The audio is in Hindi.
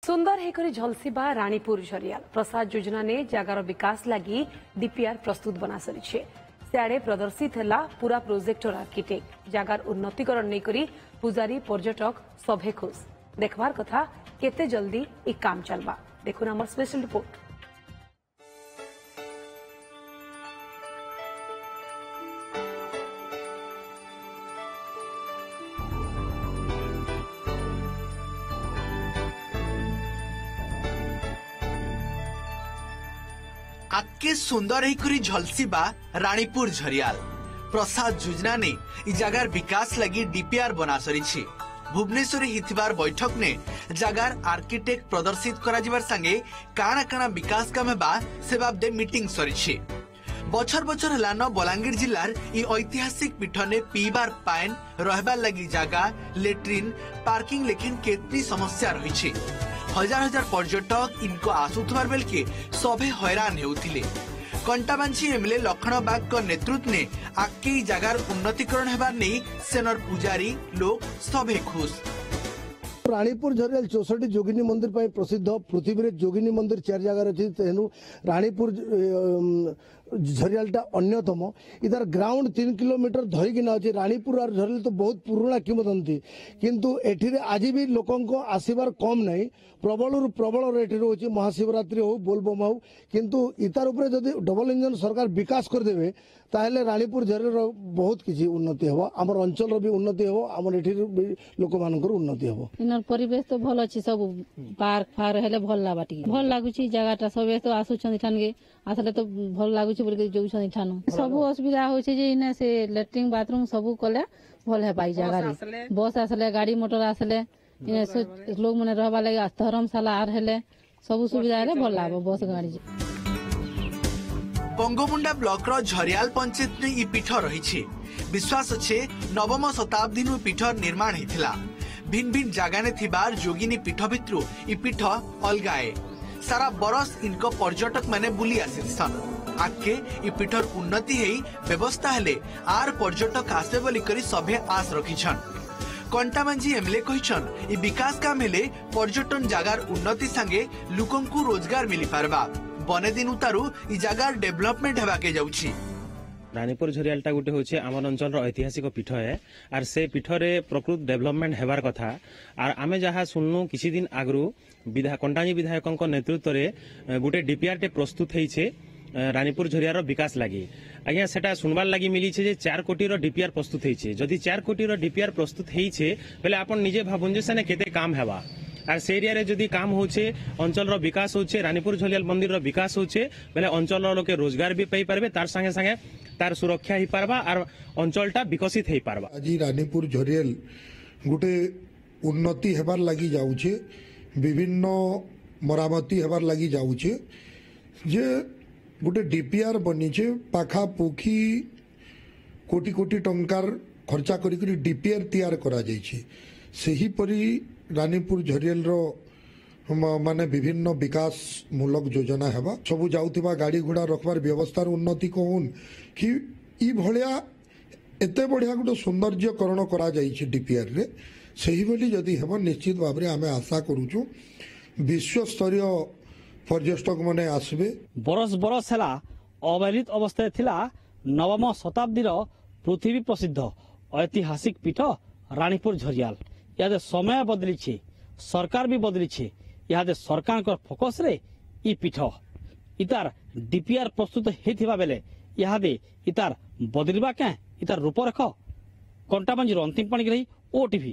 सुंदर हेकरी झलसिबा रानीपुर झरियाल प्रसाद योजना ने जगार विकास लगी डीपीआर प्रस्तुत बना सरी सियाड़े प्रदर्शित है पूरा प्रोजेक्टर आर्किटेक्ट जगार उन्नतीकरण नहीं करी पुजारी पर्यटक सभे खुश देखबार कथा केते जल्दी ई काम चलबा देखुन हमर स्पेशल रिपोर्ट। आके सुंदर हेकरी झलसिबा रानीपुर झरियाल प्रसाद योजना ने इ जगार विकास लगी डीपीआर बना सरी भुवनेश्वर हिथिबार बैठक ने जगार आर्किटेक्ट प्रदर्शित करा जिबार संगे काना काना विकास काम हेबा से बाबदे मीटिंग सरी बछर बछर हलान बलांगीर जिलार इ ऐतिहासिक पीठ ने पीबार पाइन रहबार लगी जगह लेट्रिन पार्किंग लेकिन केतनी समस्या रही हजार हजार पर्यटक इनको आसुथबार बेल के सभे हैरान हेउथिले। कंटाबांची एमएलए लखन बाग को नेतृत्व ने आके जगार उन्नतीकरण हेबार नहीं सेनर पुजारी लोग सभे खुश। रानीपुर झरियाल 64 जोगिनी मंदिर पर प्रसिद्ध पृथ्वी जोगिनी मंदिर 4 जगार अच्छी तेणु रानीपुर झरियालटा अन्यतम इधर ग्राउंड 3 किलोमीटर धरिकिना अच्छे रानीपुर और झरियाल तो बहुत पुराना किंवदंती किंतु एठी आज भी लोकों आसबार कम नहीं प्रबल प्रबल रेट रोचे महाशिवरात्रि हो बोलबम हो किंतु इतार उपरे जदि डबल इंजन सरकार विकास करदेवे ताहले रानीपुर झरियाल बहुत किसी उन्नति हो आमर अंचल भी उन्नति हो आमर एठी लोक मानकर उन्नति हो। इनर परिवेश तो भल अछि सब पार्क फार हेले भल लाबाटी भल लागुची जगाटा सबे तो आसुछन ठानगे आसले तो भल लागुची बोल जोउछन ठानु सब असुविधा होছে जे इने से लेट्रिन बाथरूम सब कले भल है पाई जगारी बस आसले गाड़ी मोटर आसले इने लोग मने रहबा लागि धर्मशाला आर हेले सब सुविधा हेले भल लाबो बस गाड़ी। बंगमुंडा ब्लॉक रो झरियाल पंचायत ने इ पीठ रही विश्वास अच्छे नवम शताब्दी नु पीठ निर्माण हेथिला भिन्न भिन्न जगह ने थिबार जोगिनी पीठ भित्रु इ पीठ अलगाए सारा बरस इनको पर्यटक माने बुली आसिसन आके इ पीठर उन्नति हेई व्यवस्था हेले आर पर्यटक आसे बोली करी सभे आस रखिछन। कंटाबांजी एमएलए कहिछन इ विकास काम हेले पर्यटन जगार उन्नति संगे लोकंकु रोजगार मिली पारबा बने दिन उतारू इ जगार डेवलपमेंट हेबा के जाउछि। रानीपुर झरियालटा गोटे होचे आमर अंचल ऐतिहासिक पीठ है और से पीठ रे प्रकृत डेवलपमेंट हेबार कथा और आमे जहाँ सुननु किसी दिन आगु कंटाबांजी विधायक नेतृत्व रे गोटे डीपीआर टे प्रस्तुत होइछे रानीपुर झरियार विकास लगी आज्ञा सेटा सुनबार लगी मिली जे 4 कोटी डीपीआर प्रस्तुत होइछे जदि 4 कोटी डीपीआर प्रस्तुत होइछे बेले आपण निजे भाबुन जे सेने केते काम हेबा और से एरिया रे जदि काम होचे अंचल रो विकास होचे रानीपुर झरियाल मंदिर रो विकास होचे बेले अंचल रो लोके रोजगार भी पाई पारबे तार संगे संगे तार सुरक्षा ही पारबा और अंचलटा विकसित ही पारबा। आज रानीपुर झरियाल गोटे उन्नति हेबार लगी जाउछे विभिन्न मरामती हेबार लगी जाउछे जे गोटे डीपीआर बनीचे पाखा पोखी कोटी कोटी टंकार खर्चा करी डीपीआर तैयार करा जाइछे सेही परी रानीपुर झरियाल रो माने विभिन्न विकास मूलक योजना हेबा सबु जाउथिबा गाड़ी घोड़ा रखबार व्यवस्थार उन्नति कहून कि ई भलिया एते बढ़िया गोटे सौंदर्यकरण करा जाइछे डीपीआर रे सेही बोली जदि हेबो निश्चित भाव रे आमे आशा करूछु विश्व स्तरीय पर्यटक माने आसबे। बरस बरस हला अवहेलित अवस्था थिला नवम शताब्दीर पृथ्वी प्रसिद्ध ऐतिहासिक पीठ रानीपुर झरियाल यादे समय बदली सरकार भी बदली यादे सरकार फोकस रे ई पीठ इतार डीपीआर प्रस्तुत हेथिबा बेले यादे इतार बदलिबा के इतार रूपरेख कंटाबांजी अंतिम पाणी ओटीवी।